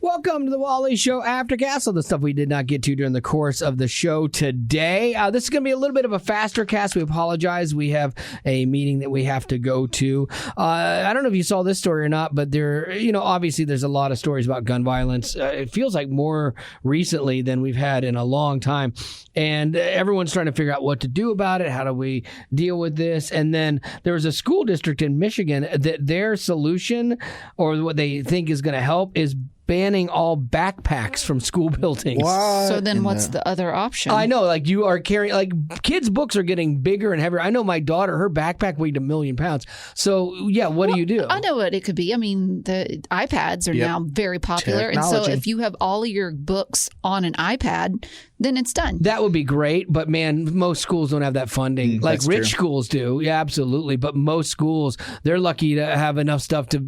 Welcome to the Wally Show Aftercast. All the stuff we did not get to during the course of the show today. This is going to be a little bit of a faster cast. We apologize. We have a meeting that we have to go to. I don't know if you saw this story or not, but obviously there's a lot of stories about gun violence. It feels like more recently than we've had in a long time. And everyone's trying to figure out what to do about it. How do we deal with this? And then there was a school district in Michigan that their solution, or what they think is going to help, is banning all backpacks from school buildings. What? So then what's the other option? I know, like you are carrying, like kids' books are getting bigger and heavier. I know my daughter, her backpack weighed 1 million pounds. So yeah, what do you do? I know what it could be. I mean, the iPads are now very popular. Technology. And so if you have all of your books on an iPad, then it's done. That would be great, but man, most schools don't have that funding. Like that's rich true. schools do. Yeah, absolutely. But most schools, they're lucky to have enough stuff to,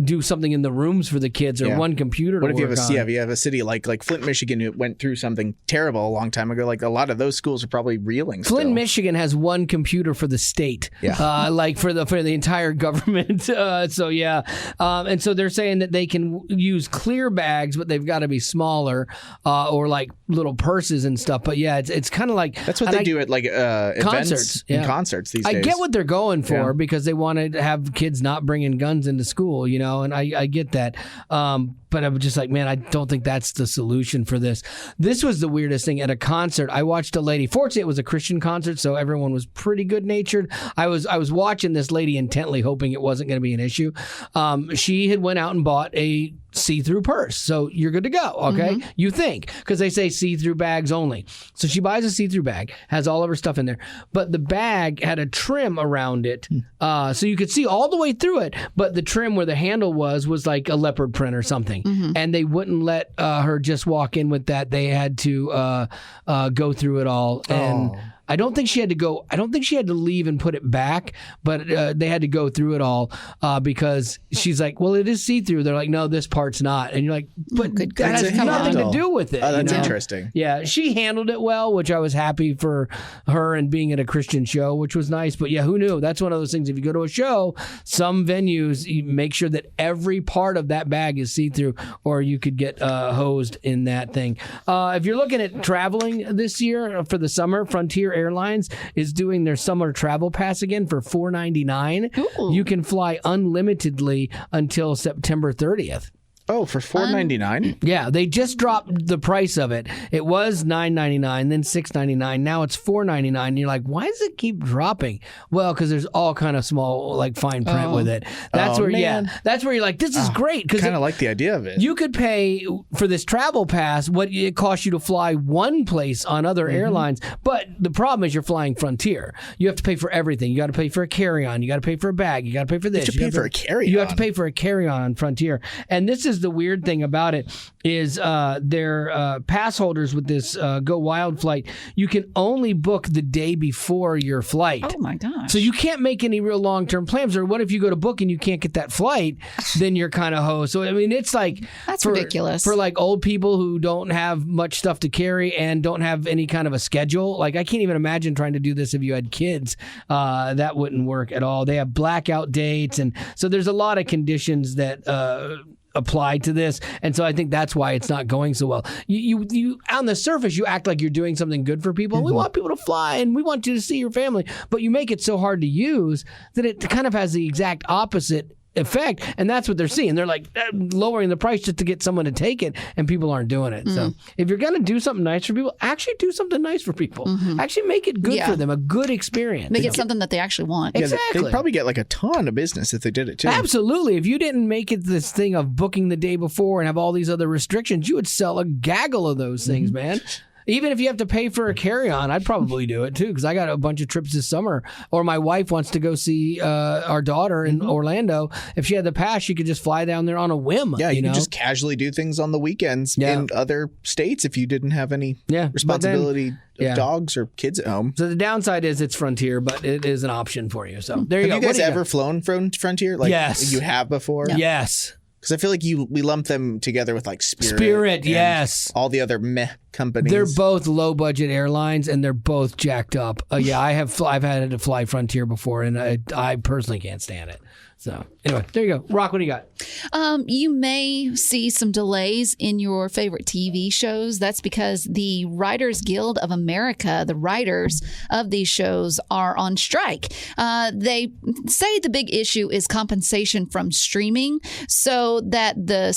do something in the rooms for the kids or one computer to What if you work have on. if you have a city like Flint, Michigan, who went through something terrible a long time ago? Like a lot of those schools are probably reeling. Flint, still. Michigan has one computer for the state, Yeah. like for the entire government. And so they're saying that they can use clear bags, but they've got to be smaller, or like little purses and stuff. But yeah, it's kind of like That's what they do at concerts, events and concerts these days. I get what they're going for Yeah. because they want to have kids not bringing guns into school, and I get that. But I'm just like, man, I don't think that's the solution for this. This was the weirdest thing at a concert. I watched a lady. Fortunately, it was a Christian concert, so everyone was pretty good natured. I was watching this lady intently, hoping it wasn't going to be an issue. She had went out and bought a see-through purse, so you're good to go. Okay, you think, because they say see-through bags only. So she buys a see-through bag, has all of her stuff in there, but the bag had a trim around it, so you could see all the way through it. But the trim where the handle was like a leopard print or something, and they wouldn't let her just walk in with that. They had to go through it all, and I don't think she had to go. I don't think she had to leave and put it back, but they had to go through it all because she's like, well, it is see-through. They're like, no, this part's not. And you're like, but that That's has a nothing to handle. do with it. Oh, that's you know? interesting. Yeah, she handled it well, which I was happy for her, and being at a Christian show, which was nice. But yeah, who knew? That's one of those things. If you go to a show, some venues, you make sure that every part of that bag is see-through, or you could get hosed in that thing. If you're looking at traveling this year for the summer, Frontier Airlines is doing their summer travel pass again for $4.99. Ooh. You can fly unlimitedly until September 30th. Oh, for $4.99? Yeah, they just dropped the price of it. It was $9.99, then $6.99. Now it's $4.99. And you're like, why does it keep dropping? Well, because there's all kind of small, like fine print with it. That's where, man. that's where you're like, this is great. Because Kind of like the idea of it. you could pay for this travel pass what it costs you to fly one place on other airlines. But the problem is you're flying Frontier. You have to pay for everything. You got to pay for a carry-on. You got to pay for a bag. You got to pay for this. You have to pay for a carry-on. You have to pay for a carry-on on Frontier. And this is the weird thing about it is their pass holders with this Go Wild flight, you can only book the day before your flight. Oh my gosh. So you can't make any real long-term plans. Or what if you go to book and you can't get that flight? Then you're kind of hosed. So I mean, it's like That's ridiculous. for like old people who don't have much stuff to carry and don't have any kind of a schedule. Like I can't even imagine trying to do this if you had kids. That wouldn't work at all. They have blackout dates, and so there's a lot of conditions that apply to this, and so I think that's why it's not going so well. You on the surface you act like you're doing something good for people. We want people to fly and we want you to see your family, but you make it so hard to use that it kind of has the exact opposite effect, and that's what they're seeing. They're like lowering the price just to get someone to take it, and people aren't doing it. So if you're going to do something nice for people, actually do something nice for people. Actually make it good for them, a good experience. Make it something that they actually want. Yeah, Exactly. They'd probably get like a ton of business if they did it too. Absolutely. If you didn't make it this thing of booking the day before and have all these other restrictions, you would sell a gaggle of those things, man. Even if you have to pay for a carry-on, I'd probably do it too, because I got a bunch of trips this summer. Or my wife wants to go see our daughter in Orlando. If she had the pass, she could just fly down there on a whim. Yeah, you know? could just casually do things on the weekends in other states if you didn't have any responsibility of dogs or kids at home. So the downside is it's Frontier, but it is an option for you. So there you go. Have you guys What do ever flown from Frontier? Like, Yes. You have before? Yes. Because I feel like we lump them together with like Spirit, and yes. all the other meh companies. They're both low budget airlines, and they're both jacked up. I've had to fly Frontier before, and I personally can't stand it. So anyway, there you go. Rock, what do you got? You may see some delays in your favorite TV shows. That's because the Writers Guild of America, the writers of these shows, are on strike. They say the big issue is compensation from streaming, so that the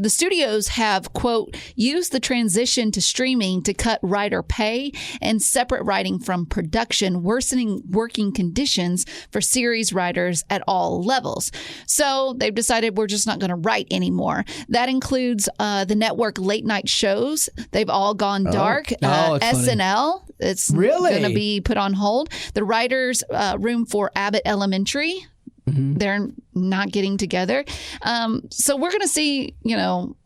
studios have, quote, used the transition to streaming to cut writer pay and separate writing from production, worsening working conditions for series writers at all levels. So they've decided we're just not going to write anymore. That includes the network late night shows. They've all gone dark. SNL, it's going to be put on hold. The writers' room for Abbott Elementary, they're not getting together. So we're going to see,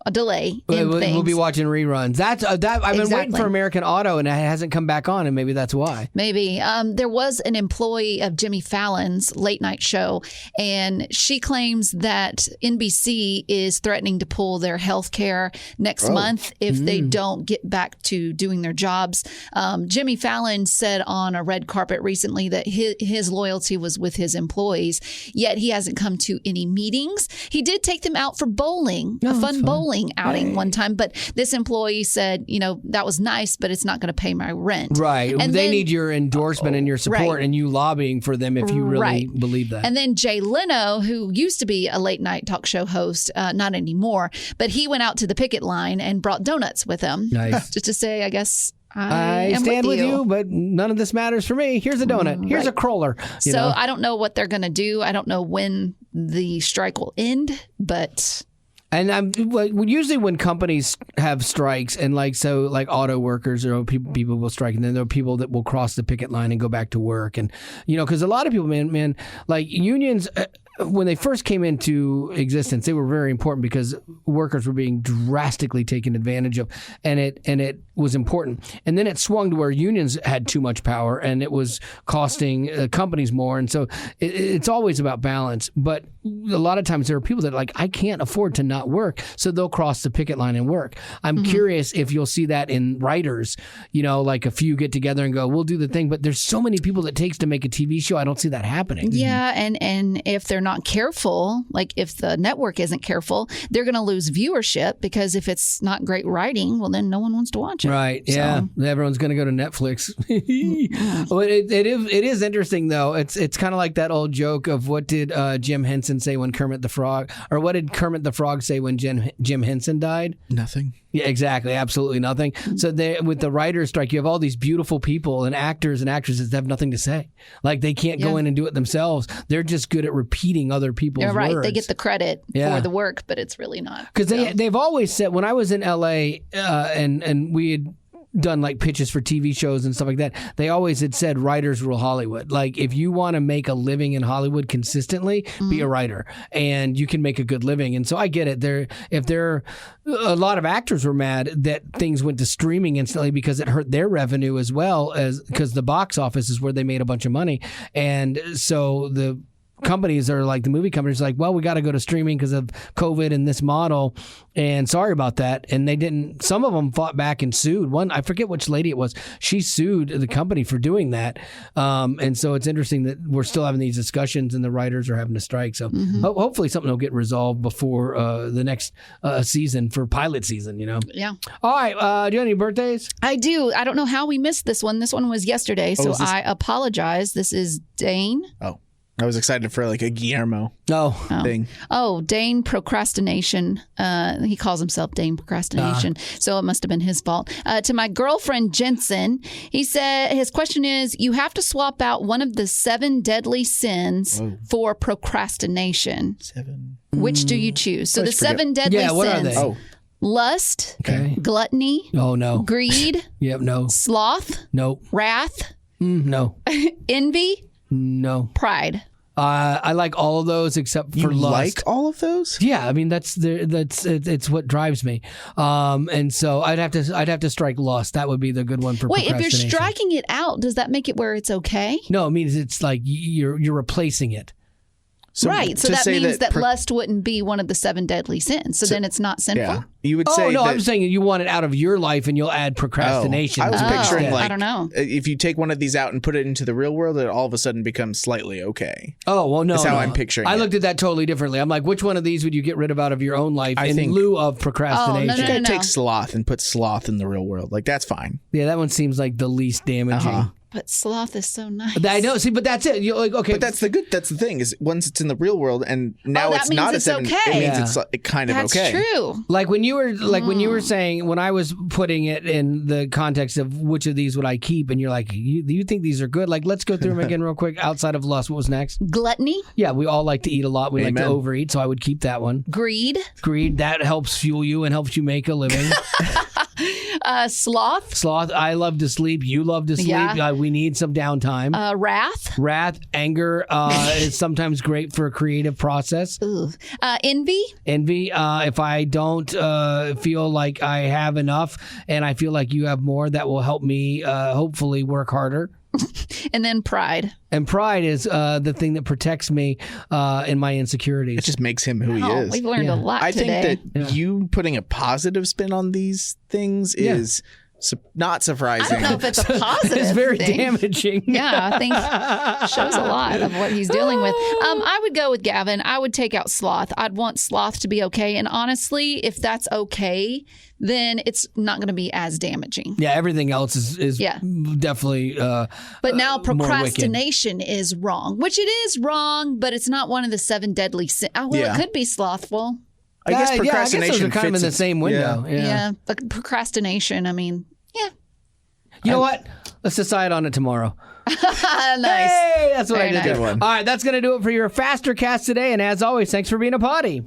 a delay in things. We'll be watching reruns. I've been waiting for American Auto, and it hasn't come back on, and maybe that's why. Maybe. There was an employee of Jimmy Fallon's late night show, and she claims that NBC is threatening to pull their health care next month if they don't get back to doing their jobs. Jimmy Fallon said on a red carpet recently that his loyalty was with his employees, yet he hasn't come to any meetings. He did take them out for bowling, a fun bowling outing one time, but this employee said, that was nice, but it's not going to pay my rent. Right. And they need your endorsement and your support and you lobbying for them if you really believe that. And then Jay Leno, who used to be a late night talk show host, not anymore, but he went out to the picket line and brought donuts with him. Nice. Just to say, I guess, I stand with you, but none of this matters for me. Here's a donut. Here's a crawler. So I don't know what they're going to do. I don't know when the strike will end, but... And usually when companies have strikes and like auto workers or people will strike, and then there are people that will cross the picket line and go back to work, and because a lot of people, man, like unions. When they first came into existence, they were very important because workers were being drastically taken advantage of, and it was important. And then it swung to where unions had too much power, and it was costing companies more. And so it's always about balance. But a lot of times there are people that are like, I can't afford to not work, so they'll cross the picket line and work. I'm curious if you'll see that in writers. Like a few get together and go, we'll do the thing. But there's so many people that it takes to make a TV show. I don't see that happening. Yeah, and if they're not careful, like if the network isn't careful, they're going to lose viewership, because if it's not great writing, well, then no one wants to watch it. Right. Yeah. So. Everyone's going to go to Netflix. Well, it is interesting though. It's kind of like that old joke of what did Jim Henson say when Kermit the Frog, or what did Kermit the Frog say when Jim Henson died? Nothing. Yeah, exactly. Absolutely nothing. So with the writer's strike, you have all these beautiful people and actors and actresses that have nothing to say. Like they can't go in and do it themselves. They're just good at repeating other people's words. They get the credit for the work, but it's really not. Because they've always said, when I was in LA and we had done like pitches for TV shows and stuff like that, they always had said writers rule Hollywood. Like if you want to make a living in Hollywood consistently, be a writer and you can make a good living. And so I get it. A lot of actors were mad that things went to streaming instantly because it hurt their revenue as well, as because the box office is where they made a bunch of money. And so the companies are like, the movie companies are like, well, we got to go to streaming because of COVID and this model, and sorry about that. And they didn't. Some of them fought back and sued. One, I forget which lady it was, she sued the company for doing that. And so it's interesting that we're still having these discussions and the writers are having to strike. So hopefully something will get resolved before the next season, for pilot season, Yeah. All right. Do you have any birthdays? I do. I don't know how we missed this one. This one was yesterday, so I apologize. This is Dane. Oh. I was excited for like a Guillermo thing. Oh, Dane Procrastination. He calls himself Dane Procrastination, so it must have been his fault. To my girlfriend, Jensen, he said his question is, you have to swap out one of the 7 deadly sins for procrastination. 7. Which do you choose? So the 7 deadly sins. What are they? Oh. Lust, gluttony, greed, sloth, wrath, no, envy, no, pride. I like all of those except for lust. Like all of those? Yeah, I mean it's what drives me. And so I'd have to strike lust. That would be the good one for procrastination. If you're striking it out, does that make it where it's okay? No, it means it's like you're replacing it. So that means that lust wouldn't be one of the 7 deadly sins. So then it's not sinful? Yeah. You would say I'm saying you want it out of your life and you'll add procrastination. I was picturing I don't know. If you take one of these out and put it into the real world, it all of a sudden becomes slightly okay. Oh, well, no. That's how I'm picturing it. I looked at that totally differently. I'm like, which one of these would you get rid of out of your own life in lieu of procrastination? I think I'd take sloth and put sloth in the real world. Like, that's fine. Yeah, that one seems like the least damaging. But sloth is so nice. I know. See, but that's it. You're like, okay. But that's the thing is once it's in the real world and now it's not it's okay. It means it's kind of okay. That's true. Like when you were saying, when I was putting it in the context of which of these would I keep, and you're like, do you think these are good? Like, let's go through them again real quick. Outside of lust, what was next? Gluttony. Yeah, we all like to eat a lot. We like to overeat, so I would keep that one. Greed, that helps fuel you and helps you make a living. Sloth. I love to sleep. You love to sleep. Yeah. We need some downtime. Wrath. Anger is sometimes great for a creative process. Envy. If I don't feel like I have enough and I feel like you have more, that will help me hopefully work harder. And then pride. And pride is the thing that protects me in my insecurities. It just makes him who he is. We've learned a lot today. I think that you putting a positive spin on these things is not surprising. I don't know if it's a positive It's very thing. damaging. Yeah, I think it shows a lot of what he's dealing with. I would go with Gavin. I would take out sloth. I'd want sloth to be okay. And honestly, if that's okay, then it's not going to be as damaging. Yeah, everything else is definitely But now procrastination is wrong, which it is wrong, but it's not one of the 7 deadly sins. It could be slothful. I guess procrastination I guess those are kind of in the same window. Yeah, but procrastination, I mean, You know what? Let's decide on it tomorrow. Nice. Hey, that's what I did. Good one. All right, that's going to do it for your Faster Cast today. And as always, thanks for being a potty.